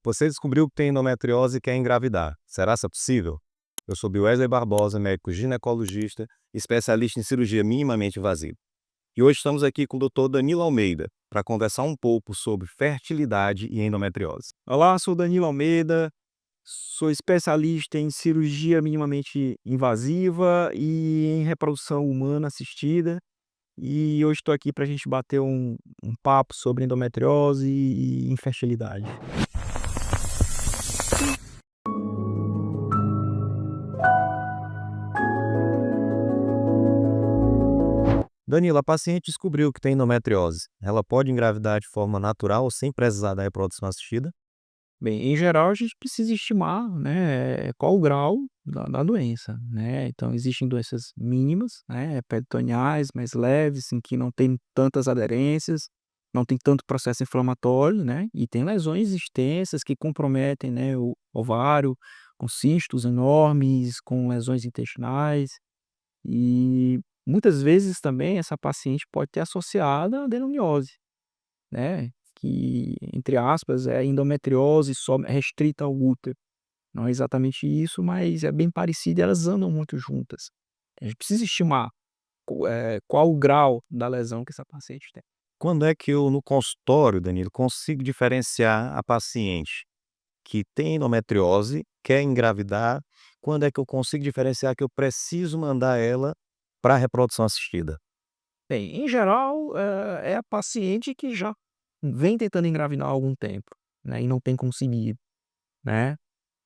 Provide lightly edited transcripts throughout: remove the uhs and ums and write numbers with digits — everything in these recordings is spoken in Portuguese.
Você descobriu que tem endometriose e quer engravidar. Será que é possível? Eu sou Wesley Barbosa, médico ginecologista, especialista em cirurgia minimamente invasiva. E hoje estamos aqui com o Dr. Danilo Almeida para conversar um pouco sobre fertilidade e endometriose. Olá, sou Danilo Almeida, sou especialista em cirurgia minimamente invasiva e em reprodução humana assistida. E hoje estou aqui para a gente bater um papo sobre endometriose e infertilidade. Danilo, a paciente descobriu que tem endometriose. Ela pode engravidar de forma natural sem precisar da reprodução assistida? Bem, em geral, a gente precisa estimar, né, qual o grau da doença, né? Então, existem doenças mínimas, né, peritoneais, mais leves, em que não tem tantas aderências, não tem tanto processo inflamatório, né? E tem lesões extensas que comprometem, né, o ovário, com cistos enormes, com lesões intestinais. E muitas vezes também essa paciente pode ter associada a adenomiose, né, que, entre aspas, é endometriose só restrita ao útero. Não é exatamente isso, mas é bem parecido e elas andam muito juntas. A gente precisa estimar qual o grau da lesão que essa paciente tem. Quando é que eu, no consultório, Danilo, consigo diferenciar a paciente que tem endometriose, quer engravidar? Quando é que eu consigo diferenciar que eu preciso mandar ela para a reprodução assistida? Bem, em geral, é a paciente que já vem tentando engravidar há algum tempo, né, e não tem conseguido, né,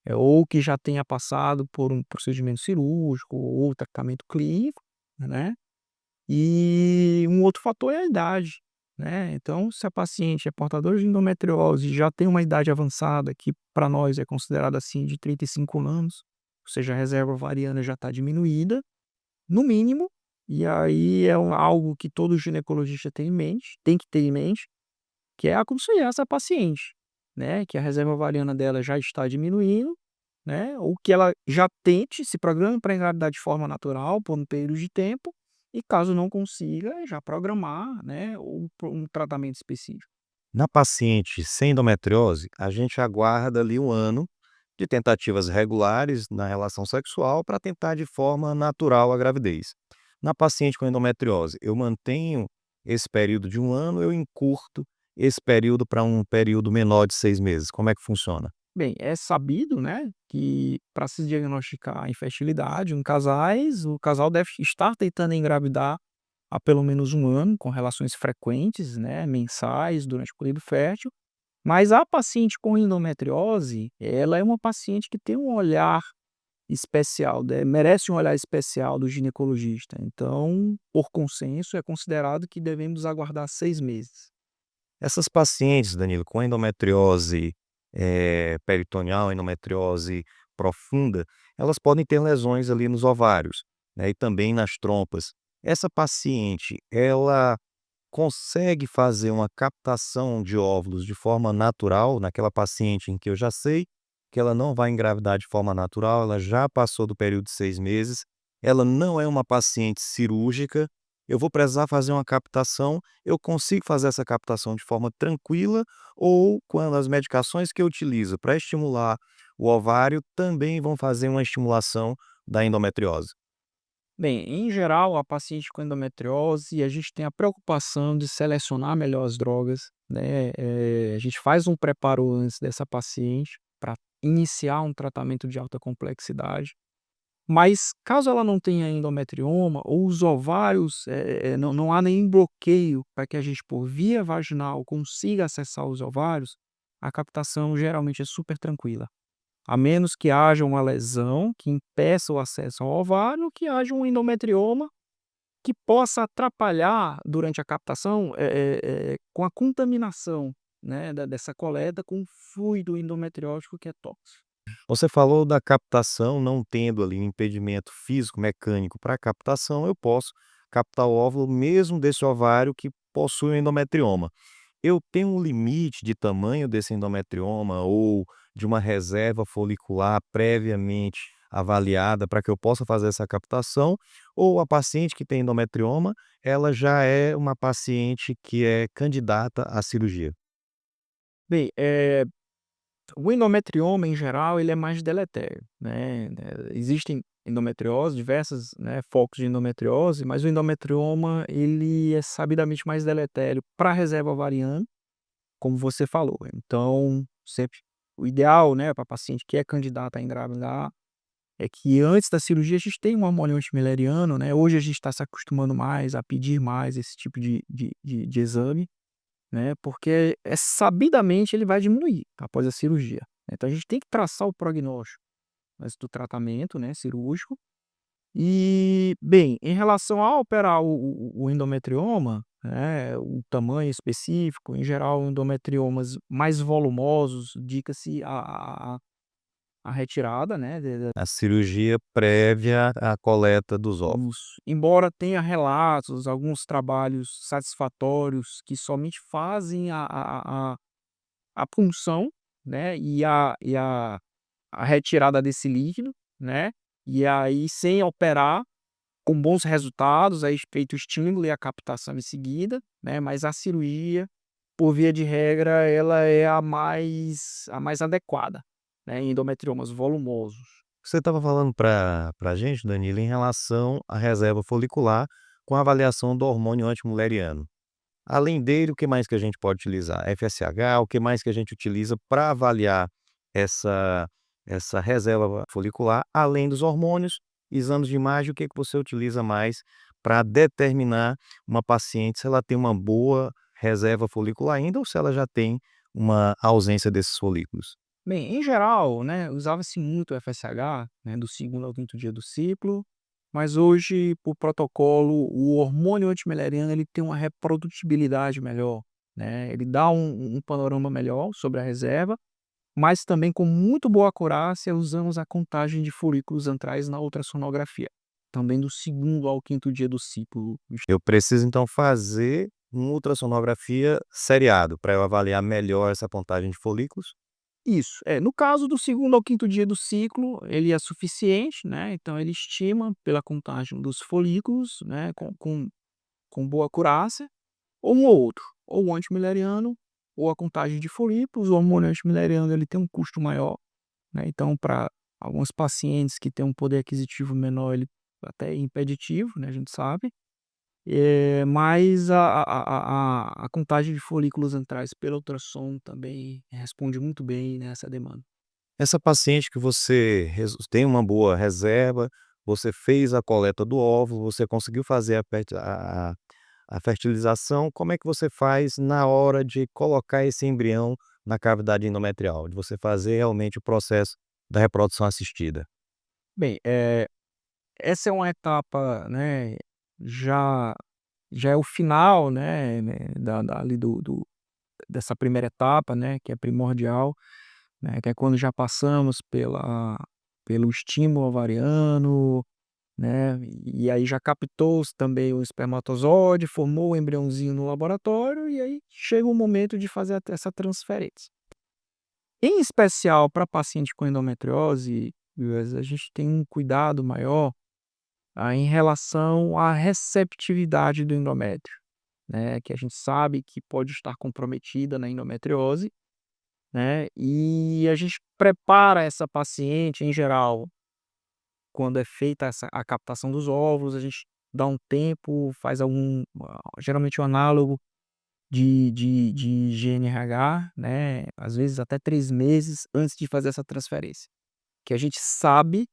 ou que já tenha passado por um procedimento cirúrgico ou tratamento clínico, né. E um outro fator é a idade, né. Então, se a paciente é portadora de endometriose e já tem uma idade avançada, que para nós é considerada, assim, de 35 anos, ou seja, a reserva ovariana já está diminuída, no mínimo, e aí é algo que todo ginecologista tem que ter em mente, que é aconselhar essa paciente, né, que a reserva ovariana dela já está diminuindo, né, ou que ela já tente, se programe para engravidar de forma natural por um período de tempo, e caso não consiga, já programar, né, um tratamento específico. Na paciente sem endometriose, a gente aguarda ali 1 ano de tentativas regulares na relação sexual para tentar de forma natural a gravidez. Na paciente com endometriose, eu mantenho esse período de 1 ano, eu encurto esse período para um período menor de 6 meses. Como é que funciona? Bem, é sabido, né, que para se diagnosticar a infertilidade em casais, o casal deve estar tentando engravidar há pelo menos um ano, com relações frequentes, né, mensais, durante o período fértil. Mas a paciente com endometriose, ela é uma paciente que tem um olhar especial, merece um olhar especial do ginecologista. Então, por consenso, é considerado que devemos aguardar 6 meses. Essas pacientes, Danilo, com endometriose peritoneal, endometriose profunda, elas podem ter lesões ali nos ovários, né, e também nas trompas. Essa paciente, ela consegue fazer uma captação de óvulos de forma natural, naquela paciente em que eu já sei que ela não vai engravidar de forma natural, ela já passou do período de 6 meses, ela não é uma paciente cirúrgica, eu vou precisar fazer uma captação, eu consigo fazer essa captação de forma tranquila ou quando as medicações que eu utilizo para estimular o ovário também vão fazer uma estimulação da endometriose? Bem, em geral, a paciente com endometriose, a gente tem a preocupação de selecionar melhor as drogas, né? A gente faz um preparo antes dessa paciente para iniciar um tratamento de alta complexidade. Mas caso ela não tenha endometrioma ou os ovários, não há nenhum bloqueio para que a gente, por via vaginal, consiga acessar os ovários, a captação geralmente é super tranquila. A menos que haja uma lesão que impeça o acesso ao ovário, que haja um endometrioma que possa atrapalhar durante a captação, com a contaminação, né, dessa coleta com fluido endometriótico que é tóxico. Você falou da captação, não tendo ali um impedimento físico, mecânico para a captação, eu posso captar o óvulo mesmo desse ovário que possui o endometrioma. Eu tenho um limite de tamanho desse endometrioma ou de uma reserva folicular previamente avaliada para que eu possa fazer essa captação, ou a paciente que tem endometrioma, ela já é uma paciente que é candidata à cirurgia? Bem, O endometrioma, em geral, ele é mais deletério, existem endometriose, diversas, focos de endometriose, mas o endometrioma, ele é sabidamente mais deletério para a reserva ovariana, como você falou. Então, sempre o ideal, para paciente que é candidata a engravidar, é que antes da cirurgia a gente tem um hormônio antimileriano, né. Hoje a gente está se acostumando mais a pedir mais esse tipo de exame, porque sabidamente ele vai diminuir após a cirurgia. Então a gente tem que traçar o prognóstico antes do tratamento, cirúrgico. E, bem, em relação a operar o endometrioma, o tamanho específico, em geral, endometriomas mais volumosos, indica-se a retirada, A cirurgia prévia à coleta dos óvulos. embora tenha relatos, alguns trabalhos satisfatórios que somente fazem a punção, e a retirada desse líquido, né, e aí sem operar, com bons resultados, aí feito o estímulo e a captação em seguida, mas a cirurgia, por via de regra, ela é a mais adequada, em endometriomas volumosos. Você estava falando para gente, Danilo, em relação à reserva folicular com a avaliação do hormônio antimuleriano. Além dele, o que mais que a gente pode utilizar? FSH, o que mais que a gente utiliza para avaliar essa essa reserva folicular, além dos hormônios, exames de imagem, o que que você utiliza mais para determinar uma paciente se ela tem uma boa reserva folicular ainda ou se ela já tem uma ausência desses folículos? Bem, em geral, usava-se muito o FSH, do segundo ao quinto dia do ciclo, mas hoje, por protocolo, o hormônio antimileriano ele tem uma reprodutibilidade melhor, ele dá um panorama melhor sobre a reserva, mas também com muito boa acurácia usamos a contagem de folículos antrais na ultrassonografia, também do segundo ao quinto dia do ciclo. Eu preciso então fazer uma ultrassonografia seriado para eu avaliar melhor essa contagem de folículos? Isso, no caso do segundo ao quinto dia do ciclo, ele é suficiente, então ele estima pela contagem dos folículos, com boa acurácia, ou um ou outro, ou o antimileriano, ou a contagem de folículos. O hormônio antimileriano ele tem um custo maior, então para alguns pacientes que têm um poder aquisitivo menor, ele até é impeditivo, a gente sabe, mas a contagem de folículos antrais pela ultrassom também responde muito bem nessa demanda. Essa paciente que você tem uma boa reserva, você fez a coleta do óvulo, você conseguiu fazer a fertilização, como é que você faz na hora de colocar esse embrião na cavidade endometrial, de você fazer realmente o processo da reprodução assistida? Bem, essa é uma etapa, já já é o final, da ali dessa primeira etapa, que é primordial, que é quando já passamos pelo estímulo ovariano, e aí já captou-se também o espermatozoide, formou o embriãozinho no laboratório, e aí chega o momento de fazer essa transferência. Em especial para paciente com endometriose, a gente tem um cuidado maior, em relação à receptividade do endométrio, que a gente sabe que pode estar comprometida na endometriose, e a gente prepara essa paciente, em geral, quando é feita a captação dos óvulos, a gente dá um tempo, faz geralmente um análogo de GnRH, às vezes até 3 meses antes de fazer essa transferência, que a gente sabe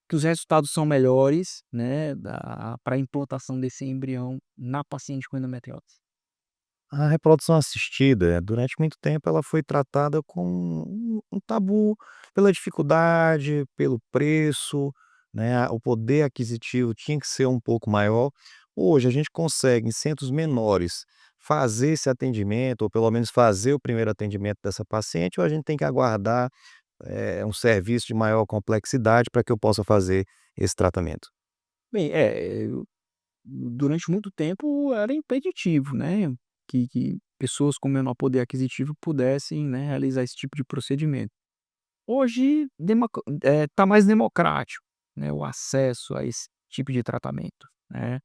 que os resultados são melhores, para a implantação desse embrião na paciente com endometriose. A reprodução assistida, durante muito tempo, ela foi tratada com um tabu, pela dificuldade, pelo preço, né, o poder aquisitivo tinha que ser um pouco maior. Hoje a gente consegue, em centros menores, fazer esse atendimento, ou pelo menos fazer o primeiro atendimento dessa paciente, ou a gente tem que aguardar, um serviço de maior complexidade para que eu possa fazer esse tratamento? Bem, durante muito tempo era impeditivo, que pessoas com menor poder aquisitivo pudessem, realizar esse tipo de procedimento. Hoje tá mais democrático, o acesso a esse tipo de tratamento, né.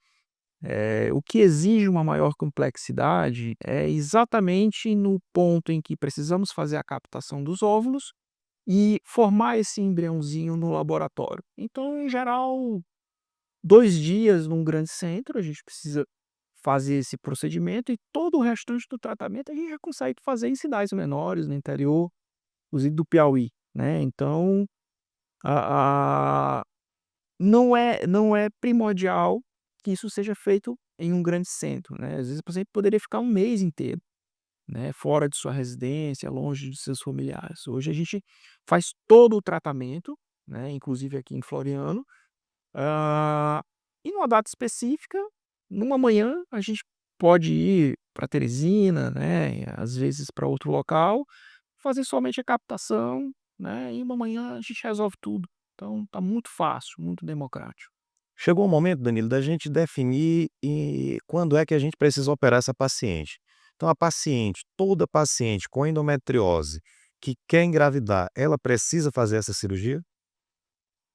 O que exige uma maior complexidade é exatamente no ponto em que precisamos fazer a captação dos óvulos e formar esse embriãozinho no laboratório. Então, em geral, 2 dias num grande centro, a gente precisa fazer esse procedimento e todo o restante do tratamento a gente já consegue fazer em cidades menores, no interior, inclusive do Piauí, né. Então, a não é primordial que isso seja feito em um grande centro, né. Às vezes o paciente poderia ficar um mês inteiro, né, fora de sua residência, longe de seus familiares. Hoje a gente faz todo o tratamento, né, inclusive aqui em Floriano, hã, e numa data específica, numa manhã, a gente pode ir para Teresina, né, às vezes para outro local, fazer somente a captação, né, e uma manhã a gente resolve tudo. Então tá muito fácil, muito democrático. Chegou o momento, Danilo, da gente definir quando é que a gente precisa operar essa paciente. Então, a paciente, toda paciente com endometriose que quer engravidar, ela precisa fazer essa cirurgia?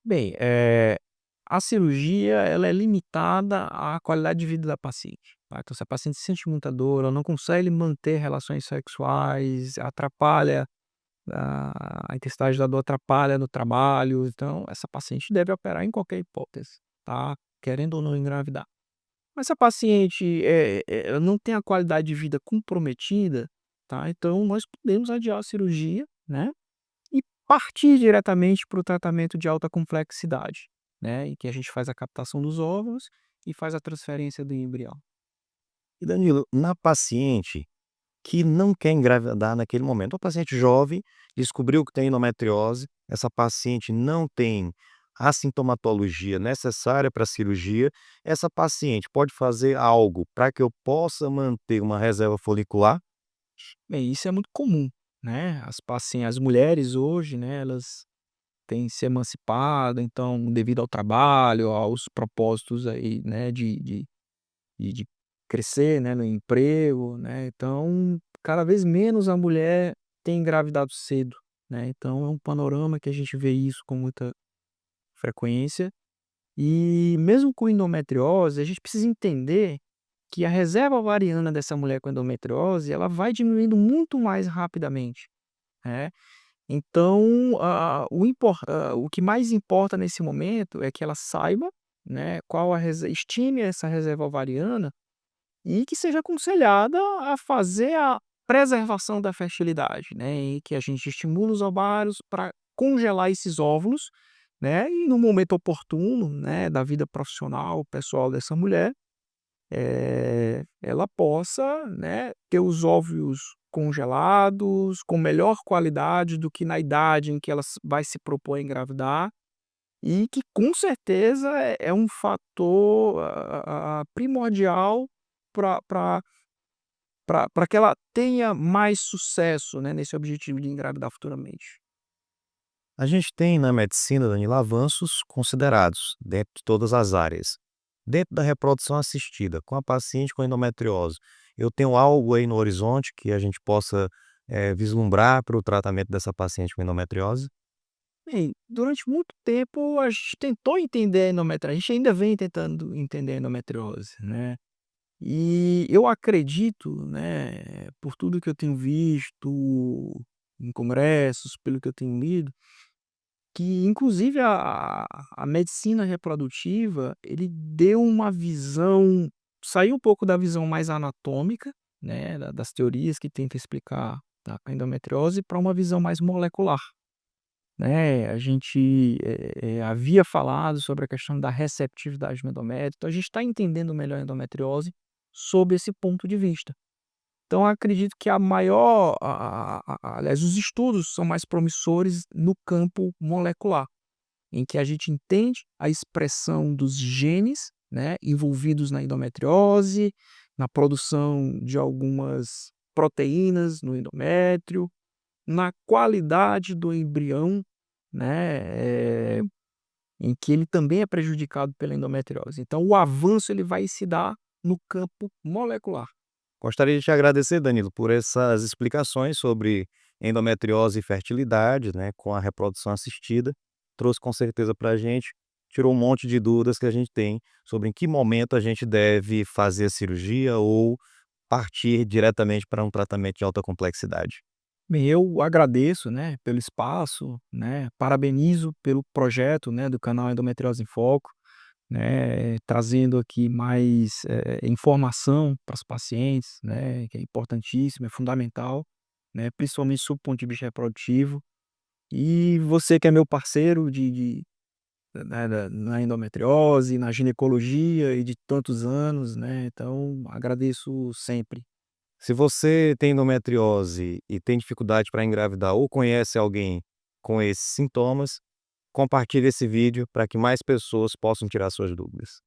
Bem, a cirurgia ela é limitada à qualidade de vida da paciente, tá. Então se a paciente sente muita dor, ela não consegue manter relações sexuais, atrapalha a intensidade da dor atrapalha no trabalho, então essa paciente deve operar em qualquer hipótese, tá, querendo ou não engravidar. Mas se a paciente, não tem a qualidade de vida comprometida, tá, então nós podemos adiar a cirurgia, né, e partir diretamente para o tratamento de alta complexidade, né, em que a gente faz a captação dos óvulos e faz a transferência do embrião. E Danilo, na paciente que não quer engravidar naquele momento, uma paciente jovem, descobriu que tem endometriose, essa paciente não tem a sintomatologia necessária para a cirurgia, essa paciente pode fazer algo para que eu possa manter uma reserva folicular? Bem, isso é muito comum, né, as mulheres hoje, né, elas têm se emancipado, então devido ao trabalho, aos propósitos aí, né, de crescer, né, no emprego, né, então cada vez menos a mulher tem engravidado cedo, né, então é um panorama que a gente vê isso com muita frequência. E mesmo com endometriose, a gente precisa entender que a reserva ovariana dessa mulher com endometriose, ela vai diminuindo muito mais rapidamente, né. Então, o que mais importa nesse momento é que ela saiba, né, qual a rese estime essa reserva ovariana e que seja aconselhada a fazer a preservação da fertilidade, né, e que a gente estimula os ovários para congelar esses óvulos, né, e no momento oportuno, né, da vida profissional, pessoal dessa mulher, ela possa, né, ter os óvulos congelados, com melhor qualidade do que na idade em que ela vai se propor a engravidar, e que com certeza é um fator primordial para que ela tenha mais sucesso, né, nesse objetivo de engravidar futuramente. A gente tem na medicina, Danilo, avanços considerados dentro de todas as áreas. Dentro da reprodução assistida, com a paciente com endometriose, eu tenho algo aí no horizonte que a gente possa vislumbrar para o tratamento dessa paciente com endometriose? Bem, durante muito tempo a gente tentou entender a endometriose, a gente ainda vem tentando entender a endometriose, né. E eu acredito, né, por tudo que eu tenho visto em congressos, pelo que eu tenho lido, que inclusive a medicina reprodutiva, ele deu uma visão, saiu um pouco da visão mais anatômica, né, das teorias que tenta explicar a endometriose para uma visão mais molecular, né. A gente, havia falado sobre a questão da receptividade do endométrio, então a gente está entendendo melhor a endometriose sob esse ponto de vista. Então acredito que a maior aliás, os estudos são mais promissores no campo molecular, em que a gente entende a expressão dos genes, né, envolvidos na endometriose, na produção de algumas proteínas no endométrio, na qualidade do embrião, né, em que ele também é prejudicado pela endometriose. Então o avanço ele vai se dar no campo molecular. Gostaria de te agradecer, Danilo, por essas explicações sobre endometriose e fertilidade, né, com a reprodução assistida. Trouxe com certeza para a gente tirou um monte de dúvidas que a gente tem sobre em que momento a gente deve fazer a cirurgia ou partir diretamente para um tratamento de alta complexidade. Bem, eu agradeço, né, pelo espaço, né, parabenizo pelo projeto, né, do canal Endometriose em Foco, né, trazendo aqui mais, informação para os pacientes, né, que é importantíssimo, é fundamental, né, principalmente sob o ponto de vista reprodutivo. E você que é meu parceiro né, na endometriose, na ginecologia e de tantos anos, né, então agradeço sempre. Se você tem endometriose e tem dificuldade para engravidar ou conhece alguém com esses sintomas, compartilhe esse vídeo para que mais pessoas possam tirar suas dúvidas.